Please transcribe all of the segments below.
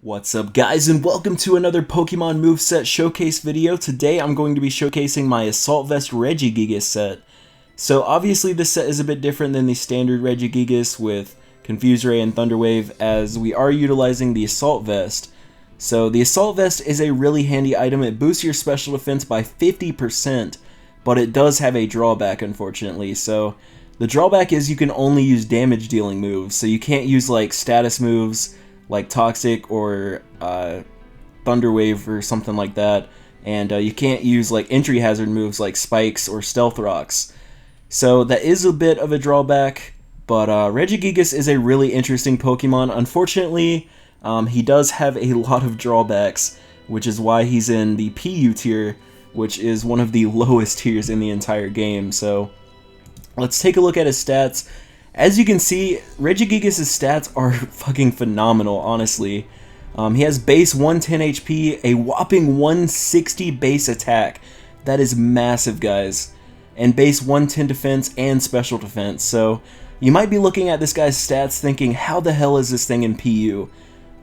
What's up guys, and welcome to another Pokemon Moveset showcase video. Today I'm going to be showcasing my Assault Vest Regigigas set. So obviously this set is a bit different than the standard Regigigas with Confuse Ray and Thunder Wave, as we are utilizing the Assault Vest. So the Assault Vest is a really handy item. It boosts your special defense by 50%, but it does have a drawback, unfortunately. So the drawback is you can only use damage dealing moves, so you can't use like status moves like Toxic or Thunder Wave or something like that, and you can't use like entry hazard moves like Spikes or Stealth Rocks. So that is a bit of a drawback, but Regigigas is a really interesting Pokemon. Unfortunately, he does have a lot of drawbacks, which is why he's in the PU tier, which is one of the lowest tiers in the entire game. So let's take a look at his stats. As you can see, Regigigas' stats are fucking phenomenal, honestly. He has base 110 HP, a whopping 160 base attack. That is massive, guys. And base 110 defense and special defense. So you might be looking at this guy's stats thinking, how the hell is this thing in PU?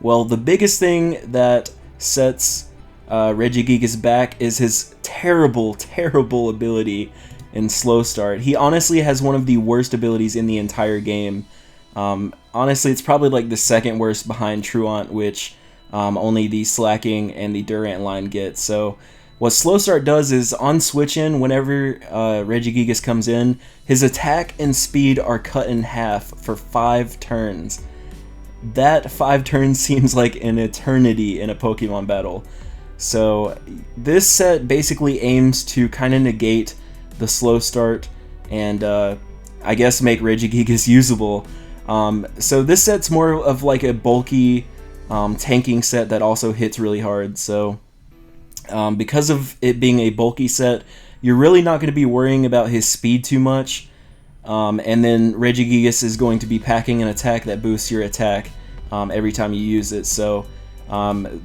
Well, the biggest thing that sets Regigigas back is his terrible, terrible ability in Slow Start. He honestly has one of the worst abilities in the entire game. Honestly, it's probably like the second worst behind Truant, which only the Slacking and the Durant line get. So what Slow Start does is on switch in, whenever Regigigas comes in, his attack and speed are cut in half for 5 turns. That 5 turns seems like an eternity in a Pokemon battle. So this set basically aims to kind of negate the Slow Start and I guess make Regigigas usable. So this set's more of like a bulky tanking set that also hits really hard. So because of it being a bulky set, you're really not going to be worrying about his speed too much. And then Regigigas is going to be packing an attack that boosts your attack every time you use it. So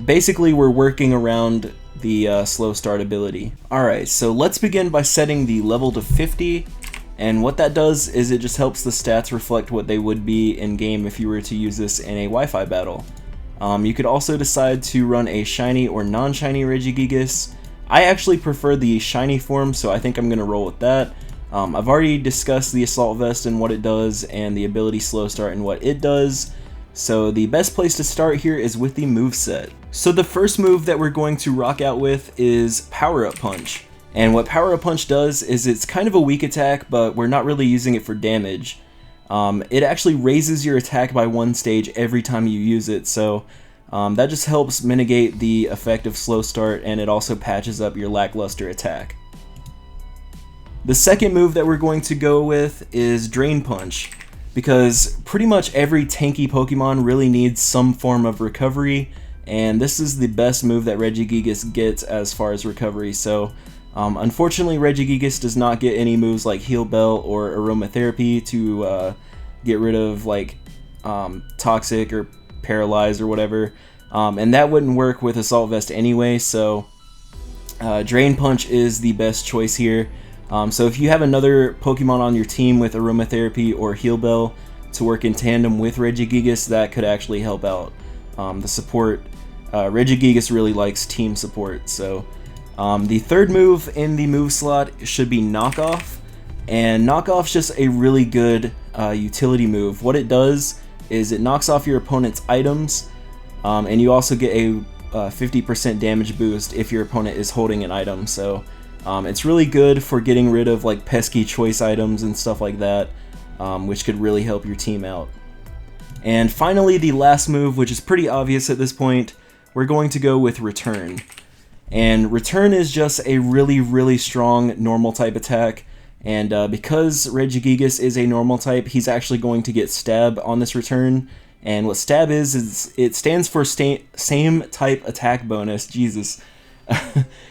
basically we're working around the Slow Start ability. Alright, so let's begin by setting the level to 50, and what that does is it just helps the stats reflect what they would be in game if you were to use this in a Wi-Fi battle. You could also decide to run a shiny or non-shiny Regigigas. I actually prefer the shiny form, so I think I'm going to roll with that. I've already discussed the Assault Vest and what it does, and the ability Slow Start and what it does. So the best place to start here is with the moveset. So the first move that we're going to rock out with is Powerup Punch. And what Powerup Punch does is it's kind of a weak attack, but we're not really using it for damage. It actually raises your attack by 1 stage every time you use it, so that just helps mitigate the effect of Slow Start, and it also patches up your lackluster attack. The second move that we're going to go with is Drain Punch, because pretty much every tanky Pokemon really needs some form of recovery, and this is the best move that Regigigas gets as far as recovery. So unfortunately Regigigas does not get any moves like Heal Bell or Aromatherapy to get rid of like Toxic or Paralyze or whatever, and that wouldn't work with Assault Vest anyway, so Drain Punch is the best choice here. So if you have another Pokemon on your team with Aromatherapy or Heal Bell to work in tandem with Regigigas, that could actually help out. The support, Regigigas really likes team support. So the third move in the move slot should be Knockoff, and Knockoff's just a really good utility move. What it does is it knocks off your opponent's items, and you also get a 50% damage boost if your opponent is holding an item. So it's really good for getting rid of like pesky choice items and stuff like that, which could really help your team out. And finally, the last move, which is pretty obvious at this point, we're going to go with Return. And Return is just a really, really strong normal type attack, and because Regigigas is a normal type, he's actually going to get Stab on this Return. And what Stab is it stands for same type attack bonus. Jesus,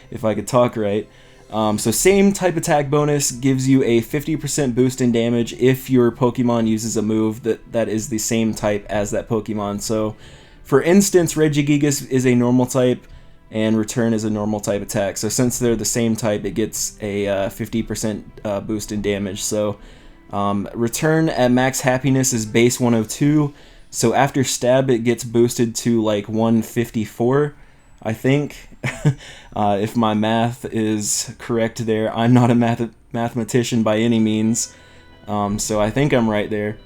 if I could talk right. So same type attack bonus gives you a 50% boost in damage if your Pokemon uses a move that is the same type as that Pokemon. So for instance, Regigigas is a normal type and Return is a normal type attack. So since they're the same type, it gets a 50% boost in damage. So Return at max happiness is base 102. So after stab, it gets boosted to like 154, I think. If my math is correct there. I'm not a mathematician by any means, so I think I'm right there.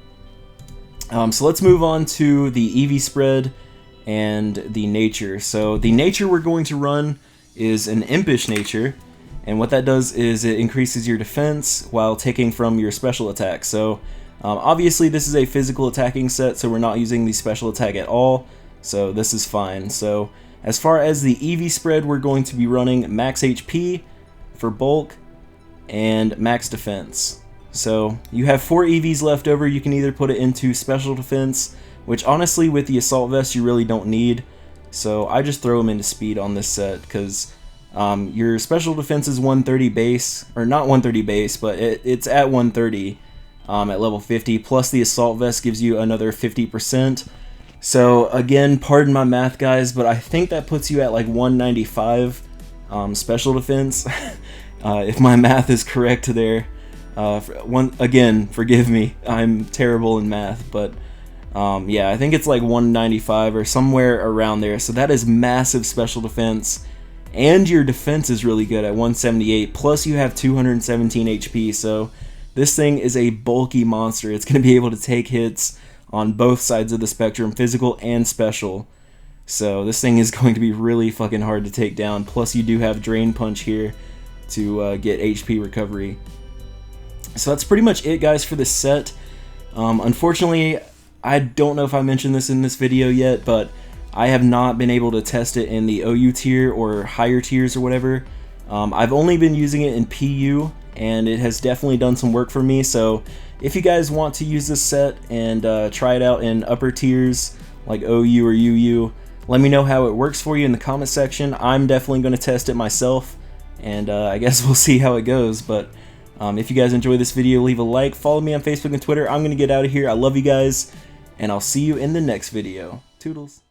So let's move on to the Eevee Spread and the Nature. So the Nature we're going to run is an Impish Nature, and what that does is it increases your defense while taking from your special attack. So obviously this is a physical attacking set, so we're not using the special attack at all, so this is fine. So as far as the Eevee Spread, we're going to be running max HP for bulk and max defense. So you have 4 EVs left over. You can either put it into special defense, which honestly with the assault vest you really don't need, so I just throw them into speed on this set, because your special defense is 130 base, or not 130 base, but it's at 130 at level 50, plus the assault vest gives you another 50%. So again, pardon my math guys, but I think that puts you at like 195 special defense, if my math is correct there. Again, forgive me, I'm terrible in math, but yeah, I think it's like 195 or somewhere around there. So that is massive special defense, and your defense is really good at 178, plus you have 217 HP, so this thing is a bulky monster. It's going to be able to take hits on both sides of the spectrum, physical and special. So this thing is going to be really fucking hard to take down, plus you do have Drain Punch here to get HP recovery. So that's pretty much it guys for this set. Unfortunately, I don't know if I mentioned this in this video yet, but I have not been able to test it in the OU tier or higher tiers or whatever. I've only been using it in PU, and it has definitely done some work for me. So if you guys want to use this set and try it out in upper tiers like OU or UU, let me know how it works for you in the comment section. I'm definitely going to test it myself, and I guess we'll see how it goes. But if you guys enjoy this video, leave a like, follow me on Facebook and Twitter. I'm going to get out of here. I love you guys, and I'll see you in the next video. Toodles.